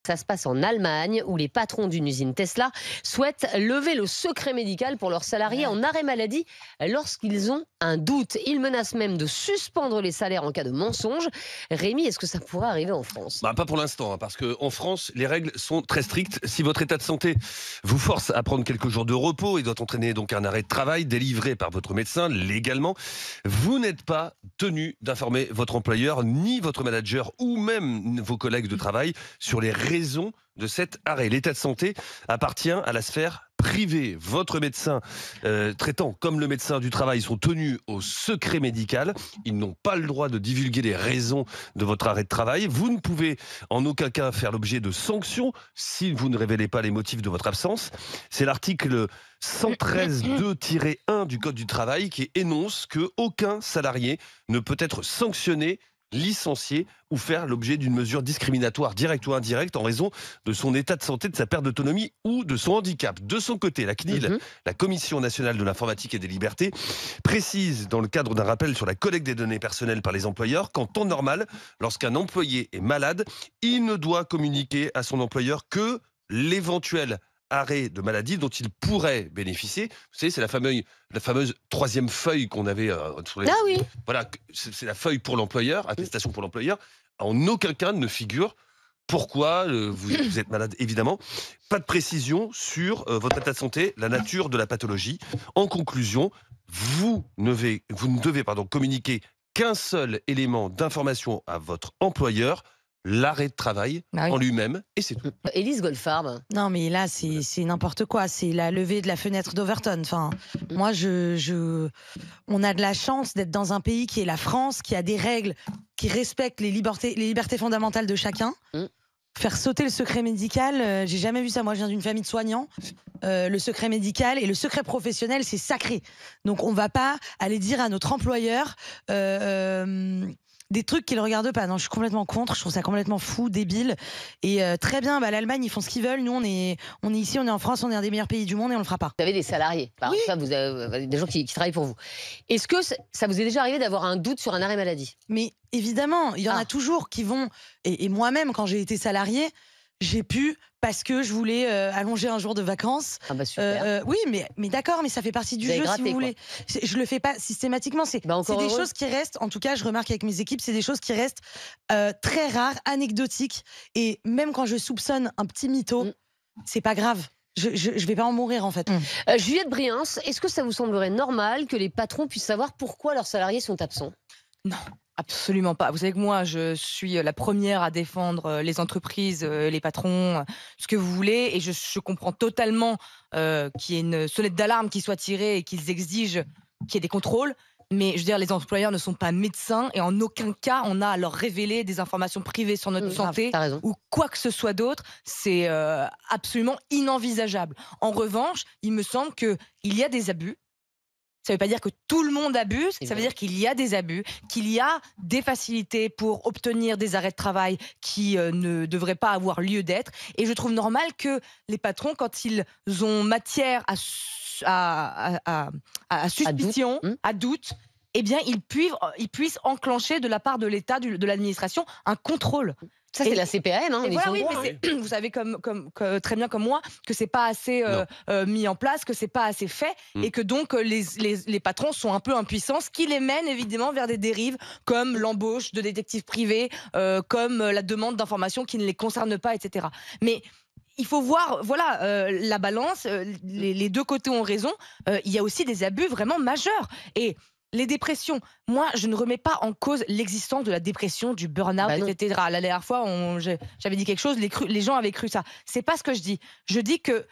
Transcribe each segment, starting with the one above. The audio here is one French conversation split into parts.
Ça se passe en Allemagne, où les patrons d'une usine Tesla souhaitent lever le secret médical pour leurs salariés en arrêt maladie lorsqu'ils ont un doute. Ils menacent même de suspendre les salaires en cas de mensonge. Rémi, est-ce que ça pourrait arriver en France? Pas pour l'instant, parce qu'en France, les règles sont très strictes. Si votre état de santé vous force à prendre quelques jours de repos et doit entraîner donc un arrêt de travail délivré par votre médecin légalement, vous n'êtes pas tenu d'informer votre employeur, ni votre manager ou même vos collègues de travail sur les raisons de cet arrêt. L'état de santé appartient à la sphère privée. Votre médecin traitant comme le médecin du travail sont tenus au secret médical. Ils n'ont pas le droit de divulguer les raisons de votre arrêt de travail. Vous ne pouvez en aucun cas faire l'objet de sanctions si vous ne révélez pas les motifs de votre absence. C'est l'article 113.2-1 du Code du travail qui énonce qu'aucun salarié ne peut être sanctionné, licencié ou faire l'objet d'une mesure discriminatoire directe ou indirecte en raison de son état de santé, de sa perte d'autonomie ou de son handicap. De son côté, la CNIL, la Commission nationale de l'informatique et des libertés, précise dans le cadre d'un rappel sur la collecte des données personnelles par les employeurs qu'en temps normal, lorsqu'un employé est malade, il ne doit communiquer à son employeur que l'éventuel arrêt de maladie dont il pourrait bénéficier. Vous savez, c'est la fameuse troisième feuille qu'on avait sur les... Ah oui. Voilà, c'est la feuille pour l'employeur, attestation pour l'employeur. En aucun cas ne figure pourquoi vous êtes malade, évidemment. Pas de précision sur votre état de santé, la nature de la pathologie. En conclusion, vous ne devez communiquer qu'un seul élément d'information à votre employeur, l'arrêt de travail en lui-même, et c'est tout. Élise Goldfarb. Non, mais là, c'est n'importe quoi. C'est la levée de la fenêtre d'Overton. Enfin, moi, on a de la chance d'être dans un pays qui est la France, qui a des règles, qui respectent les libertés fondamentales de chacun. Faire sauter le secret médical, j'ai jamais vu ça. Moi, je viens d'une famille de soignants. Le secret médical et le secret professionnel, c'est sacré. Donc, on va pas aller dire à notre employeur... des trucs qui le regardent pas. Non, je suis complètement contre. Je trouve ça complètement fou, débile. Et très bien, l'Allemagne, ils font ce qu'ils veulent. Nous, on est ici, on est en France, on est un des meilleurs pays du monde et on le fera pas. Vous avez des salariés, vous avez des gens qui travaillent pour vous. Est-ce que ça vous est déjà arrivé d'avoir un doute sur un arrêt maladie? Mais évidemment, il y en a toujours qui vont... Et moi-même, quand j'ai été salariée, j'ai pu, parce que je voulais allonger un jour de vacances. Ah bah super. Oui, mais d'accord, mais ça fait partie du jeu, si vous voulez. Je le fais pas systématiquement. C'est des choses qui restent, en tout cas, je remarque avec mes équipes, c'est des choses qui restent très rares, anecdotiques. Et même quand je soupçonne un petit mytho, c'est pas grave. Je vais pas en mourir, en fait. Juliette Briens, est-ce que ça vous semblerait normal que les patrons puissent savoir pourquoi leurs salariés sont absents? Non. Absolument pas. Vous savez que moi, je suis la première à défendre les entreprises, les patrons, ce que vous voulez. Et je comprends totalement qu'il y ait une sonnette d'alarme qui soit tirée et qu'ils exigent qu'il y ait des contrôles. Mais je veux dire, les employeurs ne sont pas médecins et en aucun cas, on a à leur révéler des informations privées sur notre santé ou quoi que ce soit d'autre. C'est absolument inenvisageable. En revanche, il me semble qu'il y a des abus. Ça ne veut pas dire que tout le monde abuse, ça veut dire qu'il y a des abus, qu'il y a des facilités pour obtenir des arrêts de travail qui ne devraient pas avoir lieu d'être. Et je trouve normal que les patrons, quand ils ont matière à suspicion, à doute, eh bien, ils puissent enclencher de la part de l'État, de l'administration, un contrôle. Ça, c'est la CPAM, hein, vous savez très bien comme moi que c'est pas assez mis en place, que c'est pas assez fait, et que donc les patrons sont un peu impuissants, ce qui les mène évidemment vers des dérives comme l'embauche de détectives privés, comme la demande d'informations qui ne les concernent pas, etc. Mais il faut voir, la balance, les deux côtés ont raison. Il y a aussi des abus vraiment majeurs. Et les dépressions, moi, je ne remets pas en cause l'existence de la dépression, du burn-out, etc. La dernière fois, j'avais dit quelque chose, les gens avaient cru ça. C'est pas ce que je dis. Je dis que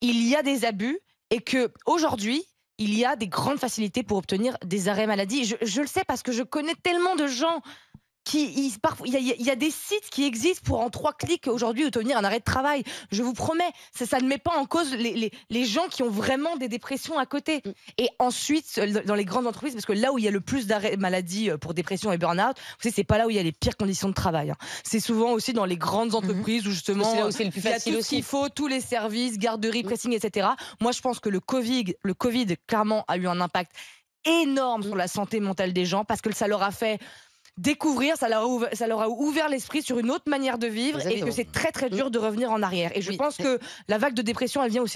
il y a des abus et que aujourd'hui, il y a des grandes facilités pour obtenir des arrêts maladie. Je le sais parce que je connais tellement de gens il y a des sites qui existent pour en 3 clics aujourd'hui obtenir un arrêt de travail. Je vous promets, ça ne met pas en cause les gens qui ont vraiment des dépressions à côté. Et ensuite, dans les grandes entreprises, parce que là où il y a le plus d'arrêts maladie pour dépression et burn-out, vous savez, c'est pas là où il y a les pires conditions de travail. C'est souvent aussi dans les grandes entreprises où justement c'est là où c'est le plus facile, il y a tout ce qu'il faut, tous les services, garderie, pressing, etc. Moi, je pense que le Covid clairement a eu un impact énorme sur la santé mentale des gens parce que ça leur a fait découvrir, ça leur a ouvert l'esprit sur une autre manière de vivre et Exactement. que c'est très très dur de revenir en arrière. Et je Oui. pense que la vague de dépression, elle vient aussi